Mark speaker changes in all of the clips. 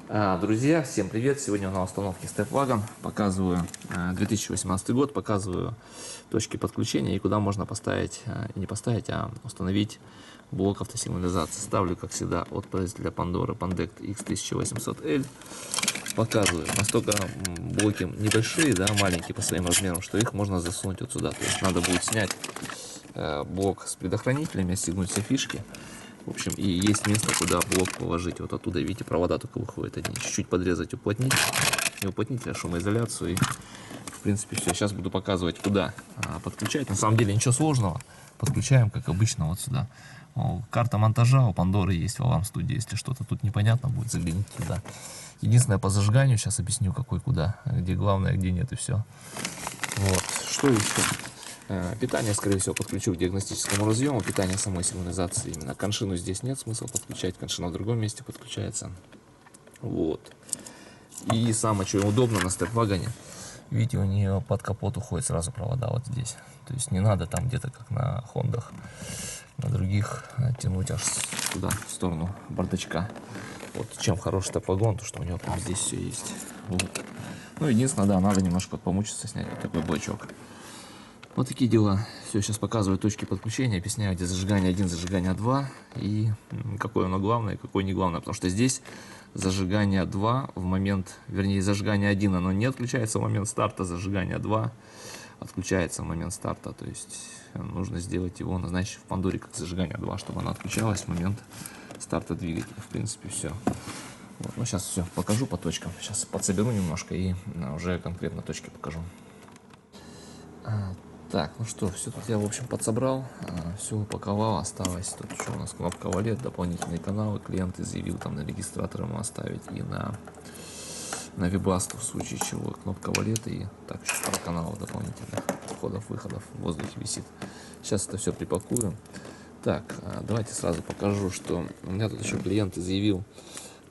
Speaker 1: Друзья, всем привет! Сегодня на установке StepWagon показываю 2018 год, показываю точки подключения и куда можно поставить, не поставить, а установить блок автосигнализации. Ставлю, как всегда, от производителя Pandora Pandect X1800L. Показываю, настолько блоки небольшие, да, маленькие по своим размерам, что их можно засунуть вот сюда. То есть надо будет снять блок с предохранителями, отстегнуть все фишки. В общем, и есть место, куда блок положить. Вот оттуда, видите, провода только выходят одни. Чуть-чуть подрезать, уплотнить. Не уплотнить, а шумоизоляцию. И, в принципе, все. Сейчас буду показывать, куда подключать. На самом деле, ничего сложного. Подключаем, как обычно, вот сюда. Карта монтажа у Пандоры есть в Alarm Studio. Если что-то тут непонятно будет, загляните туда. Единственное, по зажиганию сейчас объясню, какой куда. Где главное, где нет, и все. Вот. Что еще? Питание, скорее всего, подключу к диагностическому разъему. Питание самой сигнализации именно. Коншину здесь нет смысла подключать. Коншина в другом месте подключается. Вот. И самое, что удобно на степ-вагоне, видите, у нее под капот уходит сразу провода вот здесь. То есть не надо там где-то, как на Хондах, на других, тянуть аж сюда, в сторону бардачка. Вот чем хороший степ-вагон, то что у него прям здесь все есть. Вот. Ну, единственное, да, надо немножко помучиться снять вот такой блочок. Вот такие дела. Все, сейчас показываю точки подключения, объясняю, где зажигание 1, зажигание 2 и какое оно главное, какое не главное. Потому что здесь зажигание 2 в момент, вернее, зажигание 1 оно не отключается в момент старта, зажигание 2 отключается в момент старта. То есть нужно сделать его, назначить в Пандоре как зажигание 2, чтобы оно отключалось в момент старта двигателя. В принципе, все. Вот. Ну, сейчас все покажу по точкам. Сейчас подсоберу немножко и уже конкретно точки покажу. Так, ну что, все тут я, в общем, подсобрал, все упаковал, осталось тут еще у нас кнопка Wallet, дополнительные каналы, клиент изъявил там на регистратор ему оставить и на вебасту в случае чего кнопка Wallet и так еще пара каналов дополнительных, входов-выходов в воздухе висит. Сейчас это все припакую. Так, давайте сразу покажу, что у меня тут еще клиент изъявил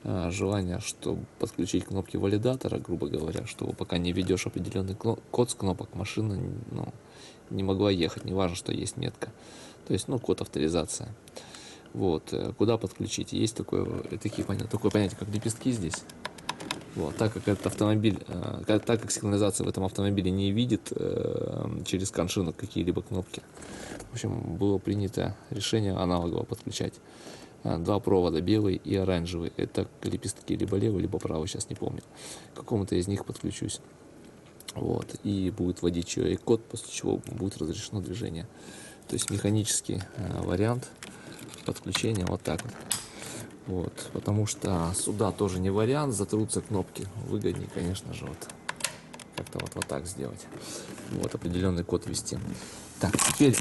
Speaker 1: желание, чтобы подключить кнопки валидатора, грубо говоря, что пока не введешь определенный код с кнопок, машина не могла ехать, не важно, что есть метка. То есть, код авторизация. Вот, куда подключить? Есть такое понятие, как лепестки здесь. Вот, так как этот автомобиль, так как сигнализация в этом автомобиле не видит через коншину какие-либо кнопки, в общем, было принято решение аналогово подключать. Два провода, белый и оранжевый. Это лепестки либо левый, либо правый, сейчас не помню. К какому-то из них подключусь. Вот. И будет вводить QR-код, после чего будет разрешено движение. То есть механический вариант подключения вот так вот. Вот. Потому что сюда тоже не вариант, затрутся кнопки. Выгоднее, конечно же, вот как-то вот так сделать. Вот определенный код ввести. Так, теперь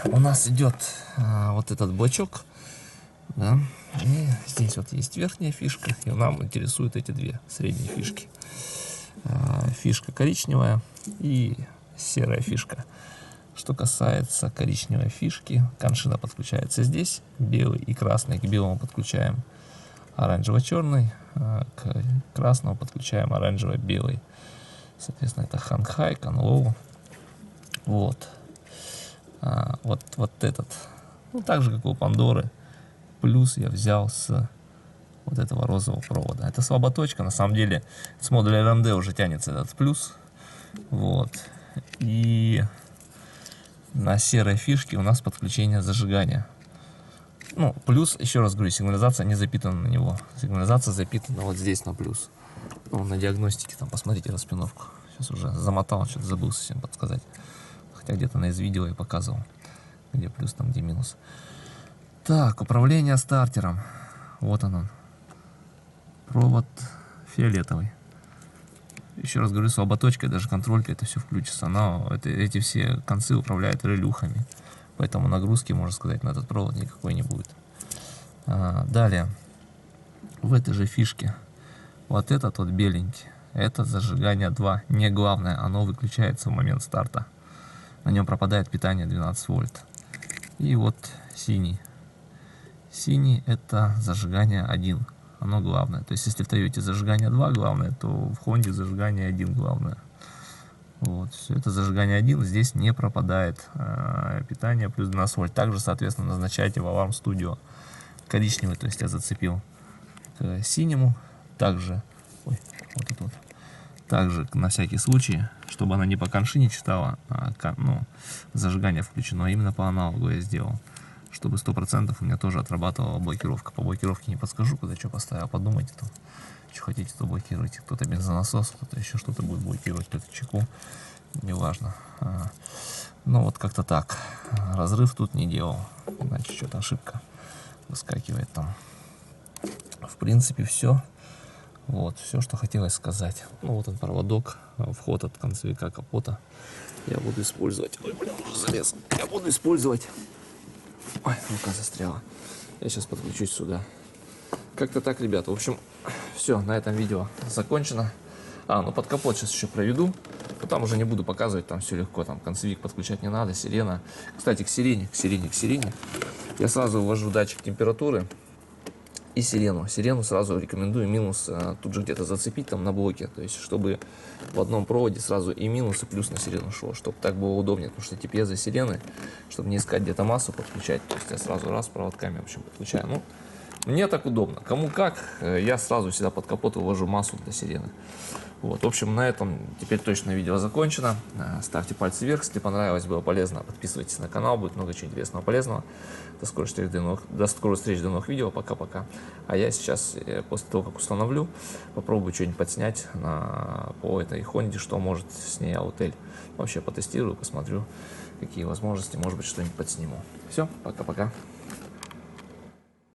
Speaker 1: у нас идет вот этот блочок. Да. И здесь вот есть верхняя фишка, и нам интересуют эти две средние фишки. Фишка коричневая и серая фишка. Что касается коричневой фишки, коншина подключается здесь, белый и красный. К белому подключаем оранжево-черный, к красному подключаем оранжево-белый. Соответственно, это Hang-High, Can-Low. Вот. Вот этот. Так же, как у Пандоры. Плюс я взял с вот этого розового провода. Это слаботочка. На самом деле с модуля RMD уже тянется этот плюс. Вот. И на серой фишке у нас подключение зажигания. Плюс, еще раз говорю, сигнализация не запитана на него. Сигнализация запитана вот здесь на плюс. На диагностике, там посмотрите распиновку. Сейчас уже замотал, что-то забыл совсем подсказать. Хотя где-то на из видео я показывал, где плюс, там где минус. Так, управление стартером. Вот он. Провод фиолетовый. Еще раз говорю, слаботочкой, даже контролька, это все включится. Но эти все концы управляют релюхами. Поэтому нагрузки, можно сказать, на этот провод никакой не будет. Далее. В этой же фишке. Вот этот вот беленький. Это зажигание 2. Не главное, оно выключается в момент старта. На нем пропадает питание 12 вольт. И вот синий. Синий это зажигание 1, оно главное. То есть если в Toyota зажигание 2 главное, то в Honda зажигание 1 главное. Вот, все это зажигание 1, здесь не пропадает питание плюс 12 вольт. Также, соответственно, назначайте в Alarm Studio коричневый, то есть я зацепил к синему, также, ой, вот тут вот, также на всякий случай, чтобы она не по коншине читала, ну, зажигание включено, а именно по аналогу я сделал, чтобы 100% у меня тоже отрабатывала блокировка. По блокировке не подскажу, куда что поставил, подумайте там, что хотите, то блокируйте. Кто-то бензонасос, кто-то еще что-то будет блокировать, кто-то чеку, неважно. Ну вот как-то так. Разрыв тут не делал, значит что-то ошибка выскакивает там. В принципе все. Вот, все, что хотелось сказать. Ну вот он проводок, вход от концевика капота. Я буду использовать. Ой, блин, уже залез. Я буду использовать. Ой, рука застряла. Я сейчас подключусь сюда. Как-то так, ребята. В общем, все, на этом видео закончено. Ну под капот сейчас еще проведу. Но там уже не буду показывать, там все легко. Там концевик подключать не надо, сирена. Кстати, к сирене. Я сразу ввожу датчик температуры и сирену. Сирену сразу рекомендую минус тут же где-то зацепить там на блоке. То есть, чтобы в одном проводе сразу и минус, и плюс на сирену шло. Чтобы так было удобнее. Потому что эти пьезосирены, чтобы не искать где-то массу подключать. То есть, я сразу раз проводками, в общем, подключаю. Ну, мне так удобно. Кому как, я сразу всегда под капот вывожу массу для сирены. Вот, в общем, на этом теперь точно видео закончено. Ставьте пальцы вверх, если понравилось, было полезно. Подписывайтесь на канал, будет много чего интересного, полезного. До скорых встреч, до новых видео. Пока-пока. А я сейчас, после того, как установлю, попробую что-нибудь подснять по этой Хонде, что может с ней Autel. Вообще потестирую, посмотрю, какие возможности, может быть, что-нибудь подсниму. Все, пока-пока.